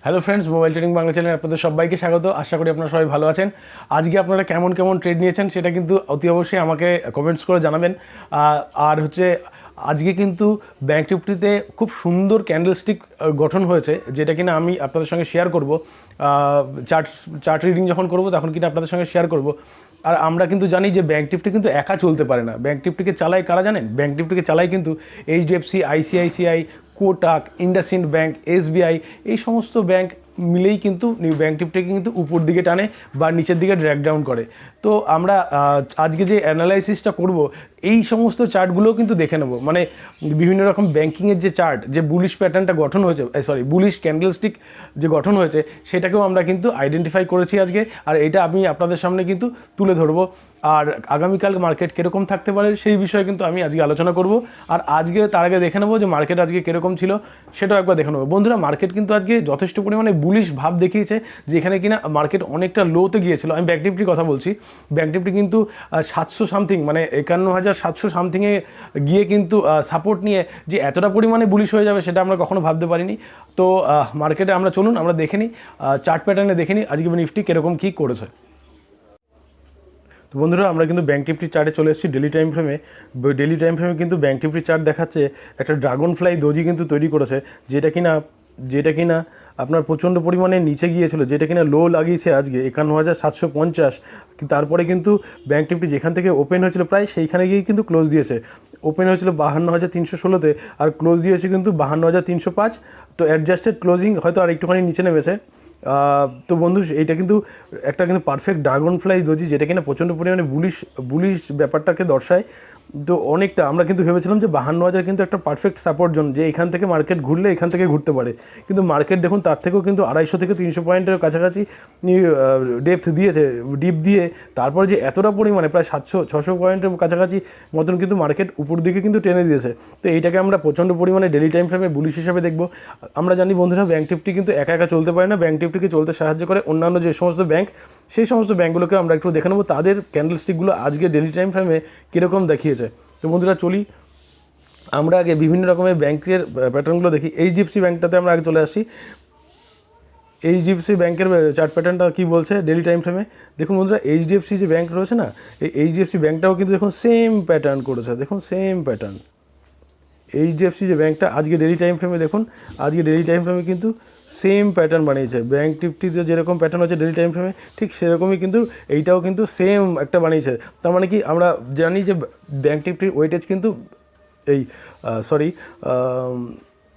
Hello friends, mobile trading Bangla চ্যানেলে আপনাদের সবাইকে স্বাগত। আশা করি আপনারা সবাই ভালো আছেন। আজকে আপনারা কেমন কেমন ট্রেড নিয়েছেন সেটা কিন্তু অতি অবশ্যই আমাকে কমেন্টস করে জানাবেন। আর হচ্ছে আজকে কিন্তু ব্যাংক নিফটিতে খুব সুন্দর ক্যান্ডেলস্টিক গঠন হয়েছে, যেটা কিনা আমি আপনাদের সঙ্গে শেয়ার করব। চার্ট চার্ট রিডিং যখন করব তখন কিনা আপনাদের সঙ্গে শেয়ার করব। আর আমরা কিন্তু জানি যে ব্যাংক নিফটি কিন্তু একা চলতে পারে না। ব্যাংক নিফটিকে চালায় কারা জানেন? ব্যাংক নিফটিকে চালায় কিন্তু HDFC, ICICI, Kotak, IndusInd bank, SBI, এই সমস্ত ব্যাংক মিলেই কিন্তু ব্যাংক নিফটিকে কিন্তু উপর দিকে টানে বা নিচের দিকে ড্র্যাগ ডাউন করে। তো আমরা আজকে যে অ্যানালাইসিসটা করব এই সমস্ত চার্টগুলোও কিন্তু দেখে নেব। মানে বিভিন্ন রকম ব্যাংকিংয়ের যে চার্ট, যে বুলিশ প্যাটার্নটা গঠন হয়েছে, বুলিশ ক্যান্ডেলস্টিক যে গঠন হয়েছে, সেটাকেও আমরা কিন্তু আইডেন্টিফাই করেছি আজকে। আর এটা আমি আপনাদের সামনে কিন্তু তুলে ধরবো। আর আগামীকাল মার্কেট কীরকম থাকতে পারে সেই বিষয়ে কিন্তু আমি আজকে আলোচনা করব। আর আজকে তার আগে দেখে নেবো যে মার্কেট আজকে কীরকম ছিল, সেটাও একবার দেখে নেবো। বন্ধুরা, মার্কেট কিন্তু আজকে যথেষ্ট পরিমাণে বুলিশ ভাব দেখিয়েছে, যেখানে কিনা মার্কেট অনেকটা লোতে গিয়েছিল। আমি ব্যাংক নিফটির কথা বলছি। ব্যাংক নিফটি কিন্তু 700 সামথিং, মানে 51,700 সামথিংয়ে গিয়ে কিন্তু সাপোর্ট নিয়ে যে এতটা পরিমাণে বুলিশ হয়ে যাবে সেটা আমরা কখনো ভাবতে পারিনি। তো মার্কেটে আমরা চলুন আমরা দেখে নিই, চার্ট প্যাটার্নে দেখে নিই আজকে নিফটি কীরকম কী করেছে। তো বন্ধুরা, আমরা কিন্তু ব্যাংক নিফটির চার্টে চলে এসেছি ডেলি টাইম ফ্রেমে। ডেলি টাইম ফ্রেমে কিন্তু ব্যাংক নিফটির চার্ট দেখাচ্ছে একটা ড্রাগন ফ্লাই দোজি কিন্তু তৈরি করেছে, যেটা কিনা আপনার প্রচণ্ড পরিমাণে নিচে গিয়েছিল, যেটা কিনা লো লাগিয়েছে আজকে 51,750। তারপরে কিন্তু ব্যাংক নিফটি যেখান থেকে ওপেন হয়েছিল প্রায় সেইখানে গিয়ে কিন্তু ক্লোজ দিয়েছে। ওপেন হয়েছিল 52,316-তে, আর ক্লোজ দিয়েছে কিন্তু 52,305। তো অ্যাডজাস্টেড ক্লোজিং হয়তো আর একটুখানি নিচে নেমেছে। তো বন্ধু, এইটা কিন্তু একটা কিন্তু পারফেক্ট ড্রাগন ফ্লাই দোজি, যেটা কিনা প্রচণ্ড পরিমাণে বুলিশ ব্যাপারটাকে দর্শায়। তো অনেকটা আমরা কিন্তু ভেবেছিলাম যে 52,000 কিন্তু একটা পারফেক্ট সাপোর্ট জোন, যে এখান থেকে মার্কেট ঘুরলে এখান থেকে ঘুরতে পারে। কিন্তু মার্কেট দেখুন তার থেকেও কিন্তু 250 থেকে 300 পয়েন্টের কাছাকাছি ডিপ দিয়ে তারপরে যে এতটা পরিমাণে প্রায় 700-600 পয়েন্টের কাছাকাছি মতন কিন্তু মার্কেট উপর দিকে কিন্তু টেনে দিয়েছে। তো এইটাকে আমরা প্রচণ্ড পরিমাণে ডেলি টাইম ফ্রেমে বুলিশ হিসাবে দেখব। আমরা জানি বন্ধুরা, ব্যাংক নিফটি কিন্তু একা একা চলতে পারে না। ব্যাংক নিফটিকে চলতে সাহায্য করে অন্যান্য যে সমস্ত ব্যাংক, সেই সমস্ত ব্যাংকগুলোকে আমরা একটু দেখে নেবো তাদের ক্যান্ডেলস্টিকগুলো আজকে ডেলি টাইম ফ্রেমে কীরকম দেখিয়েছে। তো বন্ধুরা চলি, আমরা আগে বিভিন্ন রকমের ব্যাংকের প্যাটার্নগুলো দেখি। এইচডিএফসি ব্যাংকটাতে আমরা আগে চলে আসি। এইচডিএফসি ব্যাংকের চার্ট প্যাটার্নটা কী বলছে ডেলি টাইম ফ্রেমে দেখুন বন্ধুরা। এইচডিএফসি যে ব্যাংক রয়েছে না, এই এইচডিএফসি ব্যাংকটাও কিন্তু দেখুন সেম প্যাটার্ন করেছে। দেখুন সেম প্যাটার্ন এইচডিএফসি যে ব্যাংকটা আজকে ডেলি টাইম ফ্রেমে দেখুন, আজকে ডেলি টাইম ফ্রেমে কিন্তু সেম প্যাটার্ন বানিয়েছে। ব্যাংক নিফটিতে যেরকম প্যাটার্ন হচ্ছে ডেলি টাইম ফ্রেমে, ঠিক সেরকমই কিন্তু এইটাও কিন্তু সেম একটা বানিয়েছে। তার মানে কি, আমরা জানি যে ব্যাংক নিফটির ওয়েটেজ কিন্তু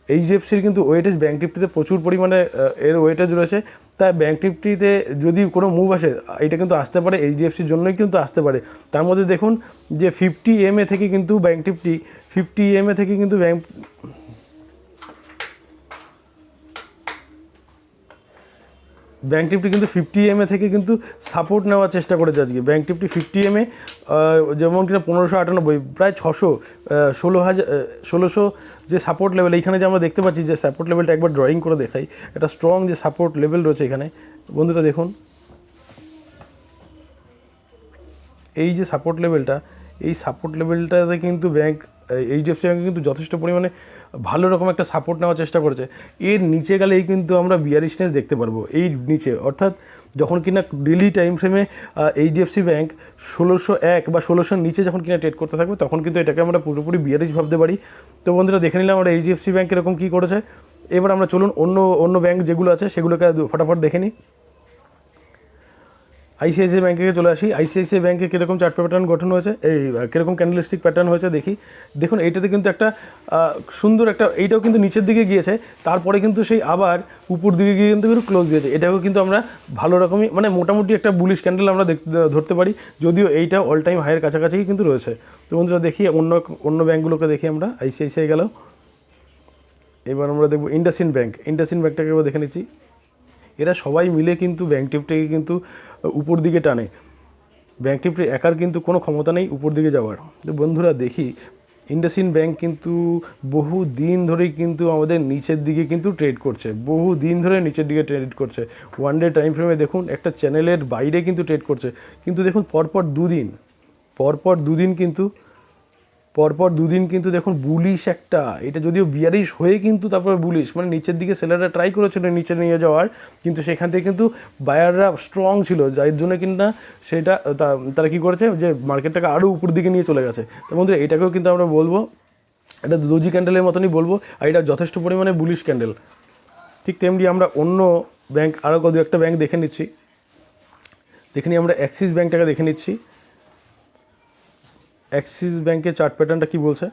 এইচডিএফসির কিন্তু ওয়েটেজ ব্যাংক নিফটিতে প্রচুর পরিমাণে এর ওয়েটেজ রয়েছে। তাই ব্যাংক নিফটিতে যদি কোনো মুভ আসে, এটা কিন্তু আসতে পারে এইচডিএফসির জন্যই কিন্তু আসতে পারে। তার মধ্যে দেখুন যে 50 EMA থেকে কিন্তু ব্যাংক নিফটি 50 EMA থেকে কিন্তু ব্যাংক নিফটি কিন্তু 50 EMA থেকে কিন্তু সাপোর্ট নেওয়ার চেষ্টা করেছে আজকে। ব্যাংক নিফটি 50 EMA যেমন কিনা 1598, প্রায় 1600 যে সাপোর্ট লেভেল, এইখানে যে আমরা দেখতে পাচ্ছি যে সাপোর্ট লেভেলটা একবার ড্রয়িং করে দেখাই। একটা স্ট্রং যে সাপোর্ট লেভেল রয়েছে এখানে বন্ধুরা দেখুন, এই যে সাপোর্ট লেভেলটা, এই সাপোর্ট লেভেলটাতে কিন্তু এইচডিএফসি ব্যাংক কিন্তু যথেষ্ট পরিমাণে ভালো রকম একটা সাপোর্ট নেওয়ার চেষ্টা করেছে। এর নিচে গেলেই কিন্তু আমরা বিয়ারিশনেস দেখতে পারবো এই নিচে, অর্থাৎ যখন কিনা ডেলি টাইম ফ্রেমে এইচডিএফসি ব্যাংক 1601 বা 1600 নিচে যখন কিনা ট্রেড করতে থাকবে, তখন কিন্তু এটাকে আমরা পুরোপুরি বিয়ারিশ ভাবতে পারি। তো বন্ধুরা দেখে নিলাম আমরা এইচডিএফসি ব্যাংক এরকম কী করেছে। এবার আমরা চলুন অন্য ব্যাংক যেগুলো আছে সেগুলোকে ফটাফট দেখে নিই। আইসিআইসিআই ব্যাংকে চলে আসি। আইসিআইসিআই ব্যাংকে কীরকম চার্ট প্যাটার্ন গঠন হয়েছে, কীরকম ক্যান্ডেলস্টিক প্যাটার্ন হয়েছে দেখি। দেখুন এইটাতে কিন্তু একটা সুন্দর একটা, এইটাও কিন্তু নিচের দিকে গিয়েছে, তারপরে কিন্তু সেই আবার উপর দিকে গিয়ে কিন্তু ক্লোজ দিয়েছে। এটাকেও কিন্তু আমরা ভালো রকমই, মানে মোটামুটি একটা বুলিশ ক্যান্ডেল আমরা ধরতে পারি, যদিও এইটা অল টাইম হাইয়ের কাছাকাছি কিন্তু রয়েছে। তো বন্ধুরা দেখি অন্য ব্যাংকগুলোকে দেখি আমরা। আইসিআইসিআই গেল, এবার আমরা দেখব ইন্ডাসইন্ড ব্যাংকটাকে এবার দেখে নিচ্ছি। এরা সবাই মিলে কিন্তু ব্যাংক নিফটিকে কিন্তু উপর দিকে টানে। ব্যাংক নিফটির একার কিন্তু কোনো ক্ষমতা নেই উপর দিকে যাওয়ার। তো বন্ধুরা দেখি, ইন্ডাসইন্ড ব্যাংক কিন্তু বহু দিন ধরেই কিন্তু আমাদের নিচের দিকে কিন্তু ট্রেড করছে, বহু দিন ধরে নিচের দিকে ট্রেড করছে। ওয়ান ডে টাইম ফ্রেমে দেখুন একটা চ্যানেলের বাইরে কিন্তু ট্রেড করছে, কিন্তু দেখুন পরপর দুদিন কিন্তু পরপর দুদিন কিন্তু দেখুন বুলিশ একটা, এটা যদিও বিয়ারিশ হয়ে কিন্তু তারপর বুলিশ, মানে নিচের দিকে সেলাররা ট্রাই করেছিল নিচে নিয়ে যাওয়ার, কিন্তু সেখান থেকে কিন্তু বায়াররা স্ট্রং ছিল, যার জন্য কিনা সেটা তারা কী করেছে যে মার্কেটটাকে আরও উপর দিকে নিয়ে চলে গেছে। তো বন্ধুরা এটাকেও কিন্তু আমরা বলবো এটা দোজি ক্যান্ডেলের মতনই বলবো, আর এটা যথেষ্ট পরিমাণে বুলিশ ক্যান্ডেল। ঠিক তেমনি আমরা অন্য ব্যাংক আরও দু একটা ব্যাংক দেখে নিচ্ছি, দেখে নিই আমরা অ্যাক্সিস ব্যাংকটাকে দেখে নিচ্ছি। অ্যাক্সিস ব্যাংকের চার্ট প্যাটার্নটা কী বলছে,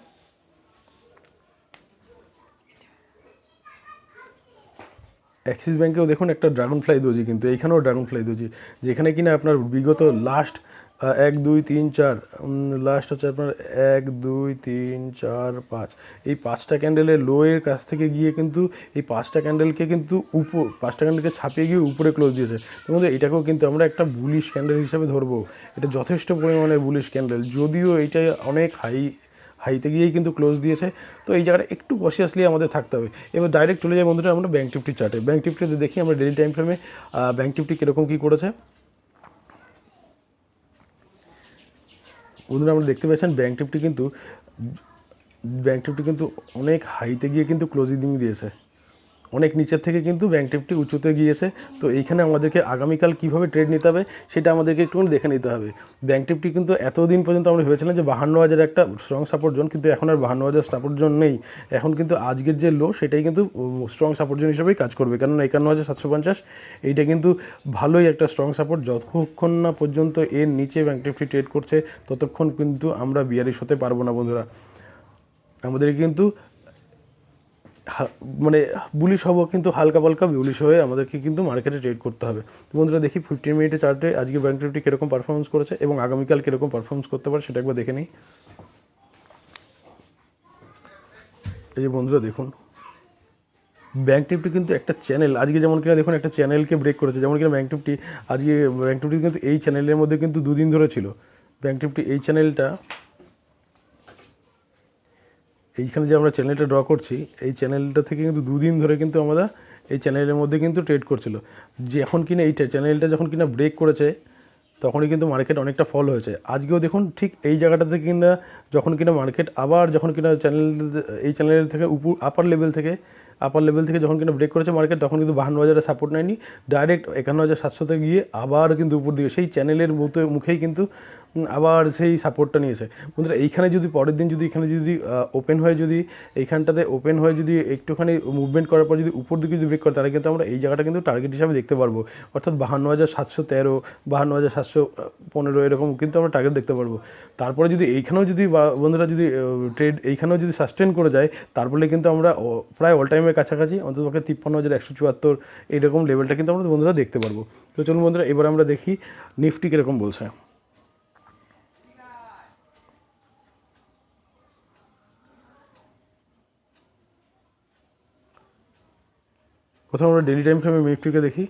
অ্যাক্সিস ব্যাংকেও দেখুন একটা ড্রাগন ফ্লাই দোজি, কিন্তু এইখানেও ড্রাগন ফ্লাই দোজি, যেখানে কিনা আপনার বিগত লাস্ট 1 2 3 4 লাস্ট হচ্ছে আপনার 1 2 3 4 5 এই 5টা ক্যান্ডেলের লোয়ের কাছ থেকে গিয়ে কিন্তু এই 5টা ক্যান্ডেলকে কিন্তু 5টা ক্যান্ডেলকে ছাপিয়ে গিয়ে উপরে ক্লোজ দিয়েছে। তো বন্ধুরা এটাকেও কিন্তু আমরা একটা বুলিশ ক্যান্ডেল হিসাবে ধরবো, এটা যথেষ্ট পরিমাণে বুলিশ ক্যান্ডেল, যদিও এইটা অনেক হাইতে গিয়েই কিন্তু ক্লোজ দিয়েছে। তো এই জায়গাটা একটু কশিয়াসলি আমাদের থাকতে হবে। এবার ডাইরেক্ট চলে যাই বন্ধুরা আমরা ব্যাংক নিফটি চার্টে। ব্যাংক নিফটিতে দেখি আমরা ডেইলি টাইম ফ্রেমে ব্যাংক নিফটি কীরকম কী করেছে। বন্ধুরা আমরা দেখতে পাচ্ছেন ব্যাংক নিফটি কিন্তু অনেক হাইতে গিয়ে কিন্তু ক্লোজিং দিয়েছে, অনেক নিচের থেকে কিন্তু ব্যাংক নিফটি উঁচুতে গিয়েছে। তো এইখানে আমাদেরকে আগামীকাল কীভাবে ট্রেড নিতে হবে সেটা আমাদেরকে একটুখানি দেখে নিতে হবে। ব্যাংক নিফটি কিন্তু এতদিন পর্যন্ত আমরা ভেবেছিলাম যে 52,000 একটা স্ট্রং সাপোর্ট জোন, কিন্তু এখন আর 52,000 সাপোর্ট জোন নেই। এখন কিন্তু আজকের যে লো সেটাই কিন্তু স্ট্রং সাপোর্ট জোন হিসেবেই কাজ করবে, কেননা 51,750 এইটা কিন্তু ভালোই একটা স্ট্রং সাপোর্ট। যতক্ষণ না পর্যন্ত এর নিচে ব্যাংক নিফটি ট্রেড করছে ততক্ষণ কিন্তু আমরা বিয়ারিশ হতে পারবো না বন্ধুরা। আমাদের কিন্তু মানে বুলিশ হবো, কিন্তু হালকা পালকা বুলিশ হয়ে আমাদেরকে কিন্তু মার্কেটে ট্রেড করতে হবে। তো বন্ধুরা দেখি 15 মিনিটের চার্টে আজকে ব্যাংক নিফটি কীরকম পারফরমেন্স করেছে এবং আগামীকাল কীরকম পারফরমেন্স করতে পারে সেটা একবার দেখে নিই। এই যে বন্ধুরা দেখুন ব্যাংক নিফটি কিন্তু একটা চ্যানেল আজকে যেমন কিনা দেখুন একটা চ্যানেলকে ব্রেক করেছে, যেমন কিনা ব্যাংক নিফটি আজকে কিন্তু এই চ্যানেলের মধ্যে কিন্তু দুদিন ধরে ছিল। ব্যাংক নিফটি এই চ্যানেলটা, এইখানে যে আমরা চ্যানেলটা ড্র করছি এই চ্যানেলটা থেকে কিন্তু দুদিন ধরে কিন্তু আমরা এই চ্যানেলের মধ্যে কিন্তু ট্রেড করছিল, যে এখন কিনা এইটা চ্যানেলটা যখন কিনা ব্রেক করেছে তখনই কিন্তু মার্কেট অনেকটা ফল হয়েছে। আজকেও দেখুন ঠিক এই জায়গাটা থেকে কিনা যখন কিনা মার্কেট আবার যখন কিনা এই চ্যানেল থেকে আপার লেভেল থেকে যখন কিনা ব্রেক করেছে মার্কেট, তখন কিন্তু 52,000 সাপোর্ট নেয়নি, ডাইরেক্ট 51,700-তে গিয়ে আবার কিন্তু উপর দিকে সেই চ্যানেলের মুখেই কিন্তু আবার সেই সাপোর্টটা নিয়েছে। বন্ধুরা এইখানে যদি পরের দিন যদি এখানে যদি ওপেন হয়ে যদি এইখানটাতে ওপেন হয়ে যদি একটুখানি মুভমেন্ট করার পর যদি উপর দিকে যদি ব্রেক করে, তাহলে কিন্তু আমরা এই জায়গাটা কিন্তু টার্গেট হিসাবে দেখতে পারবো, অর্থাৎ 52,713 52,715 এরকম কিন্তু আমরা টার্গেট দেখতে পারবো। তারপরে যদি এইখানেও যদি বন্ধুরা যদি ট্রেড এইখানেও যদি সাস্টেন করে যায়, তারপরে কিন্তু আমরা প্রায় অল টাইমের কাছাকাছি অন্ততপক্ষে 53,174 এইরকম লেভেলটা কিন্তু আমরা বন্ধুরা দেখতে পারবো। তো চলুন বন্ধুরা এবার আমরা দেখি নিফটি কীরকম বলছে। প্রথমে আমরা ডেলি টাইম ফ্রেমে নিফটিকে দেখি।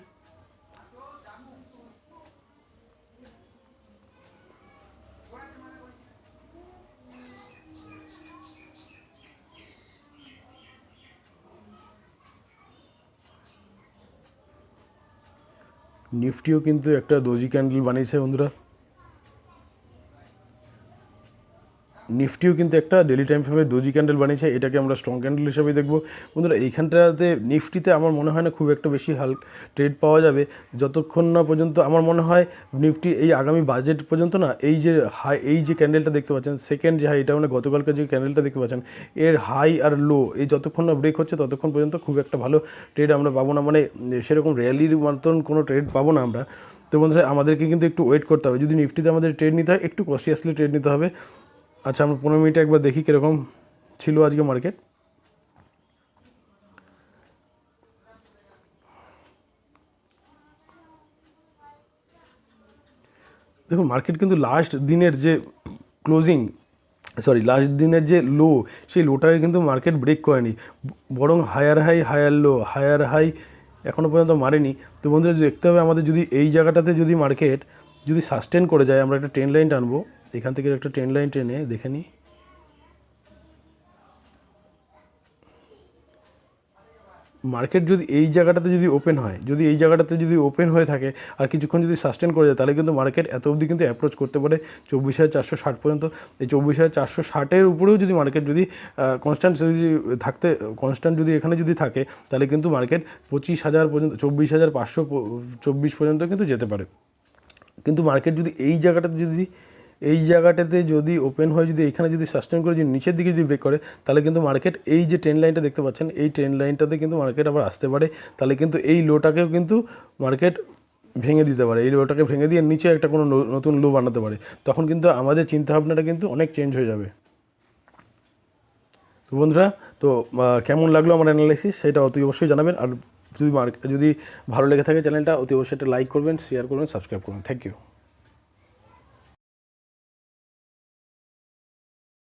নিফটিও কিন্তু একটা দোজি ক্যান্ডেল বানিয়েছে বন্ধুরা, নিফটিও কিন্তু একটা ডেলি টাইম ফ্রেমে দোজি ক্যান্ডেল বানিয়েছে, এটাকে আমরা স্ট্রং ক্যান্ডেল হিসেবে দেখবো বন্ধুরা। এইখানটাতে নিফটিতে আমার মনে হয় না খুব একটা বেশি ট্রেড পাওয়া যাবে, যতক্ষণ না পর্যন্ত আমার মনে হয় নিফটি এই আগামী বাজেট পর্যন্ত না এই যে ক্যান্ডেলটা দেখতে পাচ্ছেন সেকেন্ড যে হাই, এটা মানে গতকালকে যে ক্যান্ডেলটা দেখতে পাচ্ছেন এর হাই আর লো এই যতক্ষণ না ব্রেক হচ্ছে ততক্ষণ পর্যন্ত খুব একটা ভালো ট্রেড আমরা পাবো না, মানে সেরকম র্যালির মতন কোনো ট্রেড পাবো না আমরা। তো বন্ধুরা আমাদেরকে কিন্তু একটু ওয়েট করতে হবে, যদি নিফটিতে আমাদের ট্রেড নিতে হয় একটু কনসিয়াসলি ট্রেড নিতে হবে। আচ্ছা আমরা 15 মিনিটে একবার দেখি কীরকম ছিল আজকে মার্কেট। দেখুন মার্কেট কিন্তু লাস্ট দিনের যে লাস্ট দিনের যে লো সেই লোটাকে কিন্তু মার্কেট ব্রেক করেনি, বরং হায়ার হাই এখনও পর্যন্ত মারেনি। তো বন্ধুরা দেখতে হবে আমাদের যদি এই জায়গাটাতে যদি মার্কেট যদি সাস্টেন করে যায়, আমরা একটা ট্রেন্ড লাইন টানবো, এখান থেকে একটা ট্রেন্ড লাইন টেনে দেখে নিই। মার্কেট যদি এই জায়গাটাতে যদি ওপেন হয়, যদি এই জায়গাটাতে যদি ওপেন হয়ে থাকে আর কিছুক্ষণ যদি সাস্টেন করে যায়, তাহলে কিন্তু মার্কেট এত অবধি কিন্তু অ্যাপ্রোচ করতে পারে 24,460 পর্যন্ত। এই 24,460-এর উপরেও যদি মার্কেট যদি কনস্ট্যান্ট যদি এখানে যদি থাকে, তাহলে কিন্তু মার্কেট 25,000 পর্যন্ত, 24,524 পর্যন্ত কিন্তু যেতে পারে। কিন্তু মার্কেট যদি এই জায়গাটাতে যদি ওপেন হয়ে যদি এখানে যদি সাস্টেন করে যদি নিচের দিকে যদি ব্রেক করে, তাহলে কিন্তু মার্কেট এই যে ট্রেন্ড লাইনটা দেখতে পাচ্ছেন, এই ট্রেন্ড লাইনটাতে কিন্তু মার্কেট আবার আসতে পারে। তাহলে কিন্তু এই লোটাকেও কিন্তু মার্কেট ভেঙে দিতে পারে, এই লোটাকে ভেঙে দিয়ে নিচে একটা কোনো নতুন লো বানাতে পারে। তখন কিন্তু আমাদের চিন্তাভাবনাটা কিন্তু অনেক চেঞ্জ হয়ে যাবে। তো বন্ধুরা, তো কেমন লাগলো আমার অ্যানালাইসিস সেটা অতি অবশ্যই জানাবেন। আর যদি ভালো লেগে থাকে চ্যানেলটা, অতি অবশ্যই একটা লাইক করবেন, শেয়ার করবেন, সাবস্ক্রাইব করবেন। Thank you.